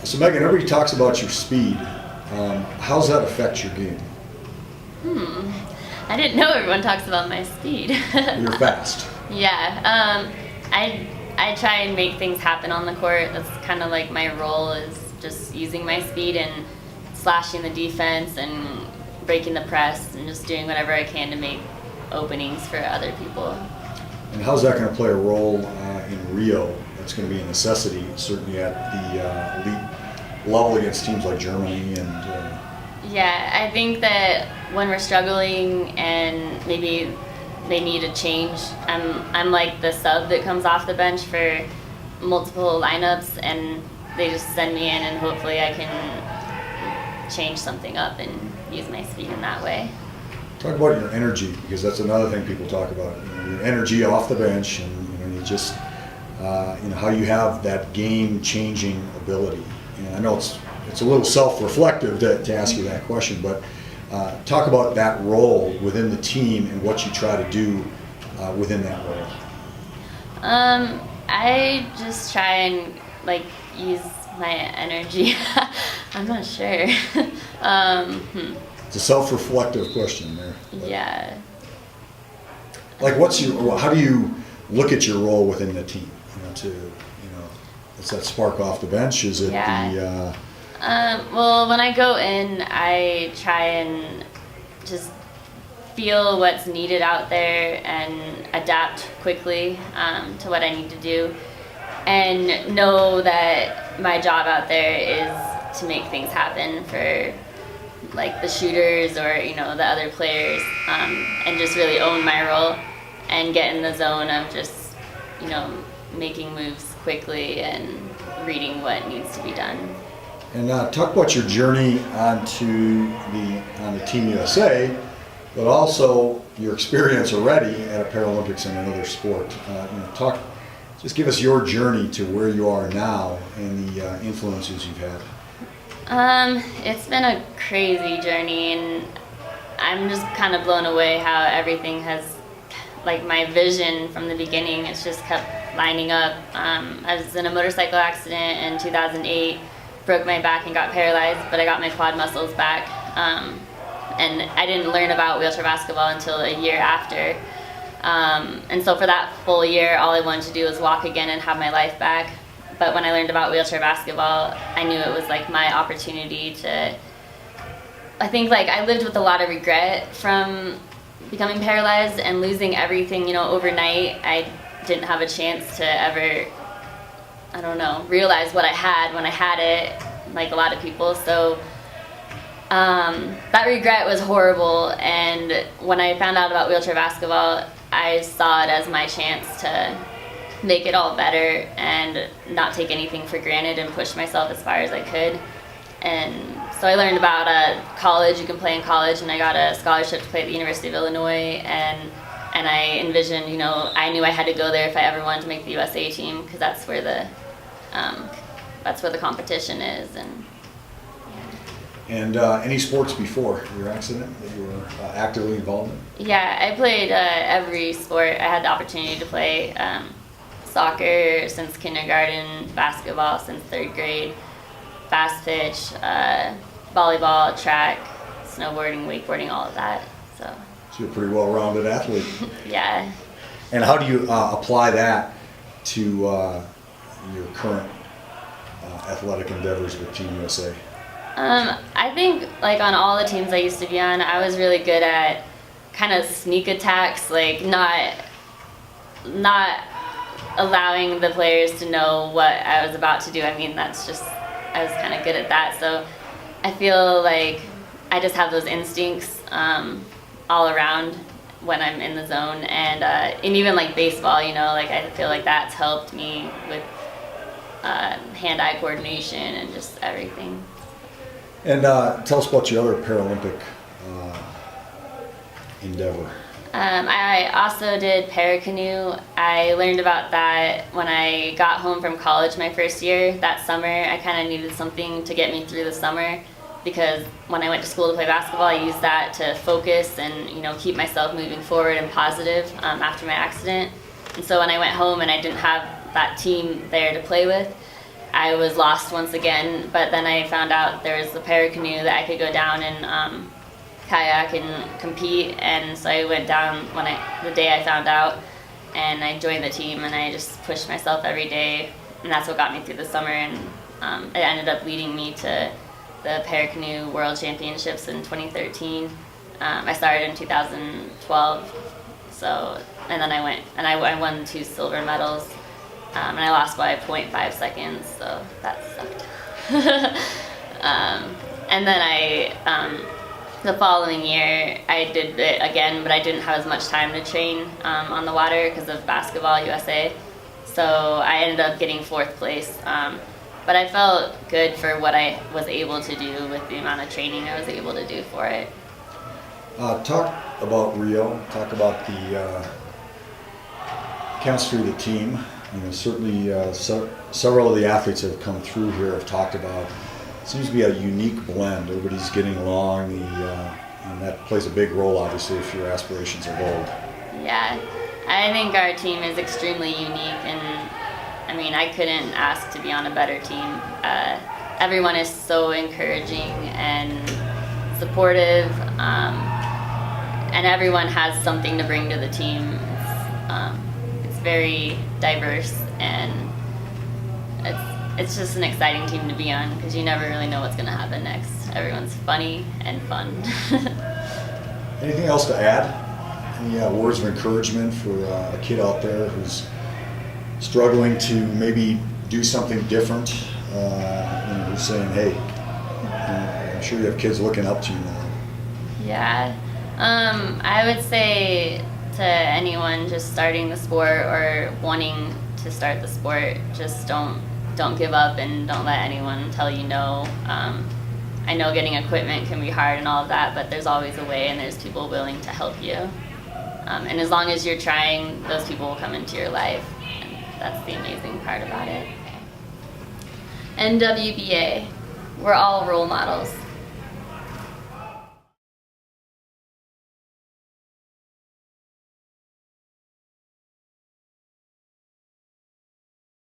So Megan, everybody talks about your speed. How's that affect your game? I didn't know everyone talks about my speed. You're fast. Yeah, I try and make things happen on the court. That's kind of like my role, is just using my speed and slashing the defense and breaking the press and just doing whatever I can to make openings for other people. And how's that going to play a role in Rio? It's going to be a necessity, certainly at the elite level against teams like Germany and. Yeah, I think that when we're struggling and maybe they need a change, I'm like the sub that comes off the bench for multiple lineups, and they just send me in, and hopefully I can change something up and use my speed in that way. Talk about your energy, because that's another thing people talk about. Your energy off the bench, and you just how you have that game-changing ability. And I know it's a little self-reflective to ask you that question, but talk about that role within the team and what you try to do within that role. I just try and use my energy. I'm not sure. It's a self-reflective question there. Yeah. How do you look at your role within the team? It's that spark off the bench. Is it the? Well, when I go in, I try and just feel what's needed out there and adapt quickly to what I need to do, and know that my job out there is to make things happen for the shooters or the other players, and just really own my role and get in the zone of just making moves quickly and reading what needs to be done. And talk about your journey on the Team USA, but also your experience already at a Paralympics in another sport. Just give us your journey to where you are now and the influences you've had. It's been a crazy journey, and I'm just kind of blown away how everything has, my vision from the beginning, it's just kept lining up. I was in a motorcycle accident in 2008, broke my back and got paralyzed, but I got my quad muscles back. And I didn't learn about wheelchair basketball until a year after. And so for that full year, all I wanted to do was walk again and have my life back. But when I learned about wheelchair basketball, I knew it was my opportunity to, I think I lived with a lot of regret from becoming paralyzed and losing everything, overnight. I didn't have a chance to ever, realize what I had when I had it, like a lot of people. So that regret was horrible, and when I found out about wheelchair basketball, I saw it as my chance to make it all better and not take anything for granted and push myself as far as I could. And so I learned about college. You can play in college, and I got a scholarship to play at the University of Illinois, and I envisioned, I knew I had to go there if I ever wanted to make the USA team, because that's where the competition is. And any sports before your accident that you were actively involved in? Yeah, I played every sport. I had the opportunity to play soccer since kindergarten, basketball since 3rd grade, fast pitch, volleyball, track, snowboarding, wakeboarding, all of that. So you're a pretty well-rounded athlete. Yeah. And how do you apply that to your current athletic endeavors with Team USA? I think on all the teams I used to be on, I was really good at kind of sneak attacks, not allowing the players to know what I was about to do. I mean, I was kind of good at that. So I feel like I just have those instincts all around when I'm in the zone, and even baseball, I feel like that's helped me with hand-eye coordination and just everything. And tell us about your other Paralympic endeavor. I also did para-canoe. I learned about that when I got home from college my first year. That summer, I kind of needed something to get me through the summer, because when I went to school to play basketball, I used that to focus and keep myself moving forward and positive after my accident. And so when I went home and I didn't have that team there to play with, I was lost once again, but then I found out there was a paracanoe that I could go down and kayak and compete, and so I went down the day I found out, and I joined the team, and I just pushed myself every day, and that's what got me through the summer, and it ended up leading me to the Paracanoe World Championships in 2013. I started in 2012, and then I went and I won 2 silver medals, and I lost by 0.5 seconds, so that sucked. And then the following year I did it again, but I didn't have as much time to train on the water because of Basketball USA. So I ended up getting 4th place. But I felt good for what I was able to do with the amount of training I was able to do for it. Talk about Rio. Talk about the chemistry of the team. Certainly several of the athletes that have come through here have talked about. It seems to be a unique blend. Everybody's getting along, and that plays a big role, obviously, if your aspirations are bold. Yeah, I think our team is extremely unique, and I couldn't ask to be on a better team. Everyone is so encouraging and supportive, and everyone has something to bring to the team. It's very diverse, and it's just an exciting team to be on because you never really know what's going to happen next. Everyone's funny and fun. Anything else to add? Any words of encouragement for a kid out there who's struggling to maybe do something different? Who's saying, hey, I'm sure you have kids looking up to you now. Yeah, I would say to anyone just starting the sport or wanting to start the sport, just don't give up and don't let anyone tell you no. I know getting equipment can be hard and all of that, but there's always a way, and there's people willing to help you. And as long as you're trying, those people will come into your life, and that's the amazing part about it. NWBA, we're all role models.